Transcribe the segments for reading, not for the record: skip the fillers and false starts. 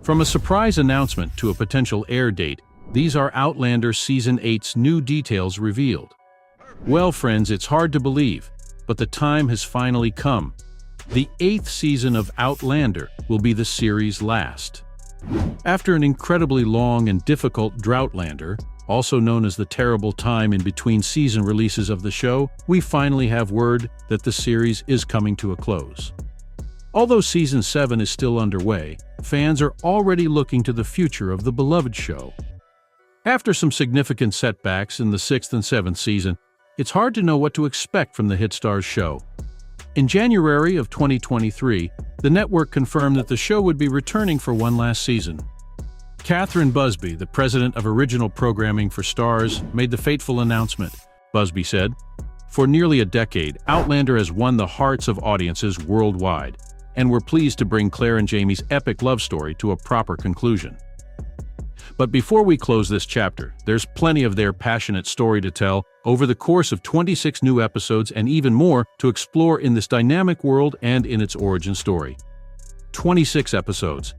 From a surprise announcement to a potential air date, these are Outlander Season 8's new details revealed. Well, friends, it's hard to believe, but the time has finally come. The 8th season of Outlander will be the series' last. After an incredibly long and difficult Droughtlander, also known as the terrible time in between season releases of the show, we finally have word that the series is coming to a close. Although Season 7 is still underway, fans are already looking to the future of the beloved show. After some significant setbacks in the 6th and 7th season, it's hard to know what to expect from the hit star's show. In January of 2023, the network confirmed that the show would be returning for one last season. Catherine Busby, the president of original programming for Starz, made the fateful announcement. Busby said, "For nearly a decade, Outlander has won the hearts of audiences worldwide, and we're pleased to bring Claire and Jamie's epic love story to a proper conclusion. But before we close this chapter, there's plenty of their passionate story to tell over the course of 26 new episodes and even more to explore in this dynamic world and in its origin story." 26 episodes.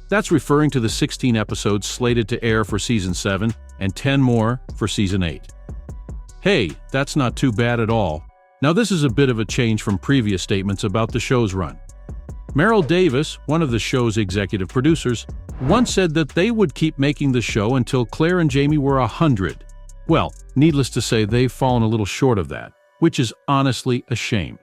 That's referring to the 16 episodes slated to air for Season 7 and 10 more for Season 8. Hey, that's not too bad at all. Now this is a bit of a change from previous statements about the show's run. Meryl Davis, one of the show's executive producers, once said that they would keep making the show until Claire and Jamie were 100. Well, needless to say, they've fallen a little short of that, which is honestly a shame.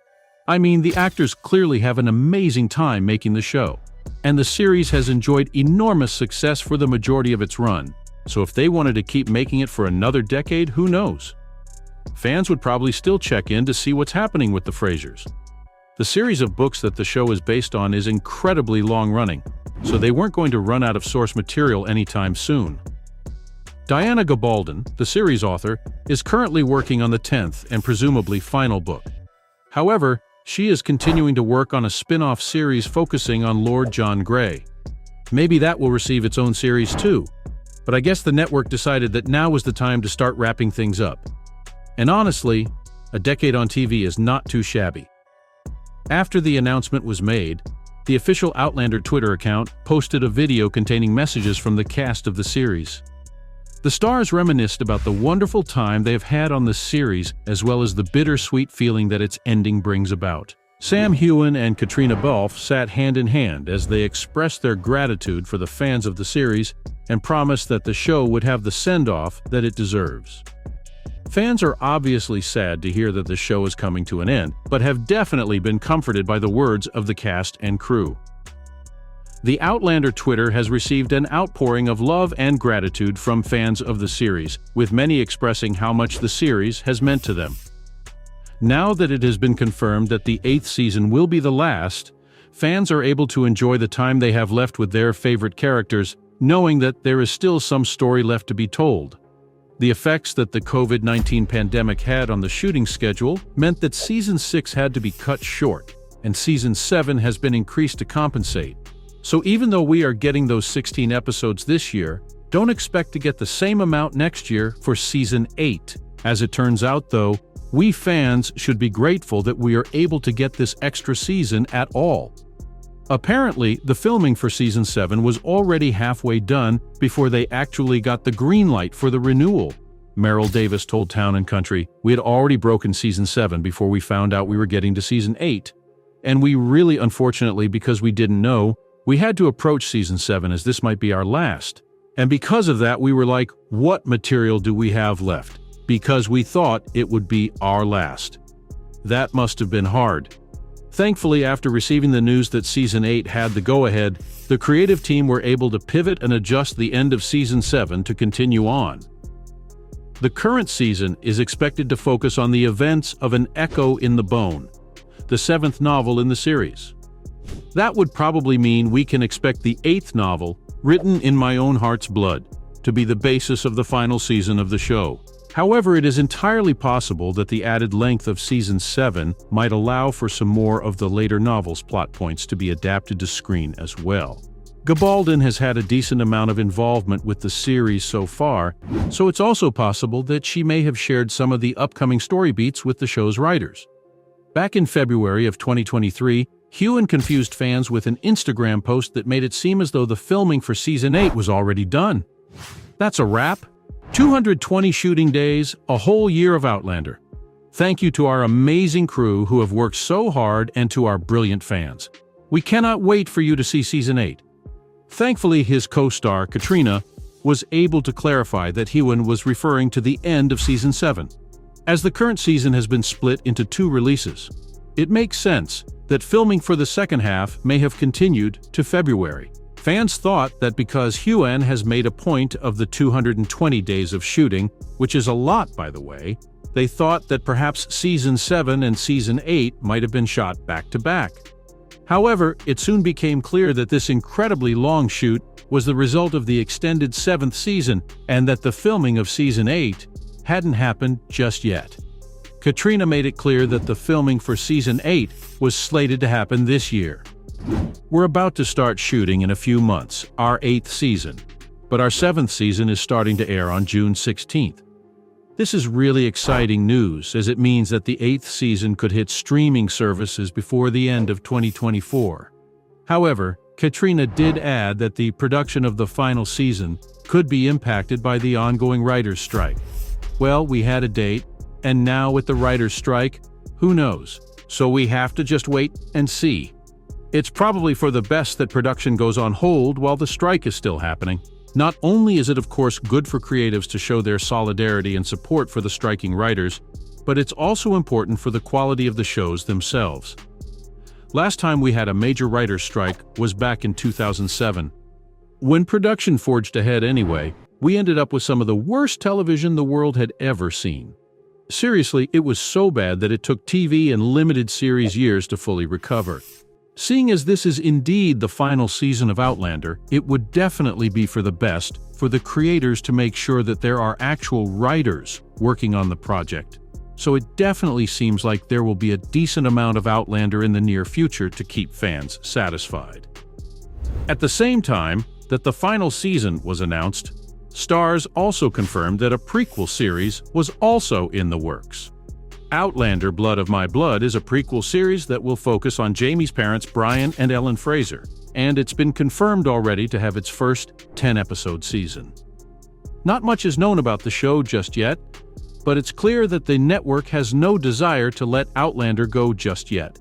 I mean, the actors clearly have an amazing time making the show, and the series has enjoyed enormous success for the majority of its run, so if they wanted to keep making it for another decade, who knows? Fans would probably still check in to see what's happening with the Frasers. The series of books that the show is based on is incredibly long-running, so they weren't going to run out of source material anytime soon. Diana Gabaldon, the series author, is currently working on the 10th and presumably final book. However, she is continuing to work on a spin-off series focusing on Lord John Grey. Maybe that will receive its own series too, but I guess the network decided that now was the time to start wrapping things up. And honestly, a decade on TV is not too shabby. After the announcement was made, the official Outlander Twitter account posted a video containing messages from the cast of the series. The stars reminisced about the wonderful time they have had on the series, as well as the bittersweet feeling that its ending brings about. Sam Heughan and Katrina Balfe sat hand in hand as they expressed their gratitude for the fans of the series and promised that the show would have the send-off that it deserves. Fans are obviously sad to hear that the show is coming to an end, but have definitely been comforted by the words of the cast and crew. The Outlander Twitter has received an outpouring of love and gratitude from fans of the series, with many expressing how much the series has meant to them. Now that it has been confirmed that the 8th season will be the last, fans are able to enjoy the time they have left with their favorite characters, knowing that there is still some story left to be told. The effects that the COVID-19 pandemic had on the shooting schedule meant that Season 6 had to be cut short, and Season 7 has been increased to compensate. So even though we are getting those 16 episodes this year, don't expect to get the same amount next year for Season 8. As it turns out, though, we fans should be grateful that we are able to get this extra season at all. Apparently, the filming for Season 7 was already halfway done before they actually got the green light for the renewal. Meryl Davis told Town & Country, "We had already broken Season 7 before we found out we were getting to Season 8. And we really, unfortunately, because we didn't know, we had to approach Season 7 as this might be our last. And because of that, we were like, what material do we have left? Because we thought it would be our last. That must have been hard." Thankfully, after receiving the news that Season 8 had the go-ahead, the creative team were able to pivot and adjust the end of Season 7 to continue on. The current season is expected to focus on the events of An Echo in the Bone, the 7th novel in the series. That would probably mean we can expect the 8th novel, Written in My Own Heart's Blood, to be the basis of the final season of the show. However, it is entirely possible that the added length of Season 7 might allow for some more of the later novel's plot points to be adapted to screen as well. Gabaldon has had a decent amount of involvement with the series so far, so it's also possible that she may have shared some of the upcoming story beats with the show's writers. Back in February of 2023, Hugh confused fans with an Instagram post that made it seem as though the filming for Season 8 was already done. That's a wrap. 220 shooting days, a whole year of Outlander. Thank you to our amazing crew who have worked so hard and to our brilliant fans. We cannot wait for you to see Season 8. Thankfully, his co-star, Katrina, was able to clarify that Hugh was referring to the end of Season 7. As the current season has been split into 2 releases, it makes sense that filming for the second half may have continued to February. Fans thought that because Hugh has made a point of the 220 days of shooting, which is a lot by the way, they thought that perhaps Season 7 and Season 8 might have been shot back-to-back. However, it soon became clear that this incredibly long shoot was the result of the extended 7th season and that the filming of Season 8 hadn't happened just yet. Katrina made it clear that the filming for Season 8 was slated to happen this year. We're about to start shooting in a few months, our 8th season, but our 7th season is starting to air on June 16th. This is really exciting news, as it means that the 8th season could hit streaming services before the end of 2024. However, Katrina did add that the production of the final season could be impacted by the ongoing writers' strike. Well, we had a date, and now with the writers' strike, who knows? So we have to just wait and see. It's probably for the best that production goes on hold while the strike is still happening. Not only is it of course good for creatives to show their solidarity and support for the striking writers, but it's also important for the quality of the shows themselves. Last time we had a major writers' strike was back in 2007. When production forged ahead anyway, we ended up with some of the worst television the world had ever seen. Seriously, it was so bad that it took TV and limited series years to fully recover. Seeing as this is indeed the final season of Outlander, it would definitely be for the best for the creators to make sure that there are actual writers working on the project. So it definitely seems like there will be a decent amount of Outlander in the near future to keep fans satisfied. At the same time that the final season was announced, Starz also confirmed that a prequel series was also in the works. Outlander Blood of My Blood is a prequel series that will focus on Jamie's parents Brian and Ellen Fraser, and it's been confirmed already to have its first 10-episode season. Not much is known about the show just yet, but it's clear that the network has no desire to let Outlander go just yet.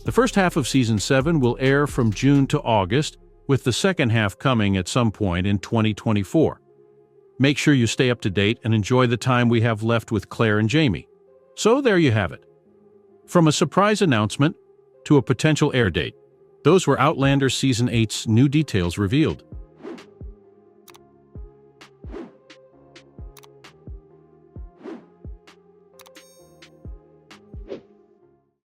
The first half of Season 7 will air from June to August, with the second half coming at some point in 2024. Make sure you stay up to date and enjoy the time we have left with Claire and Jamie. So there you have it. From a surprise announcement to a potential air date, those were Outlander Season 8's new details revealed.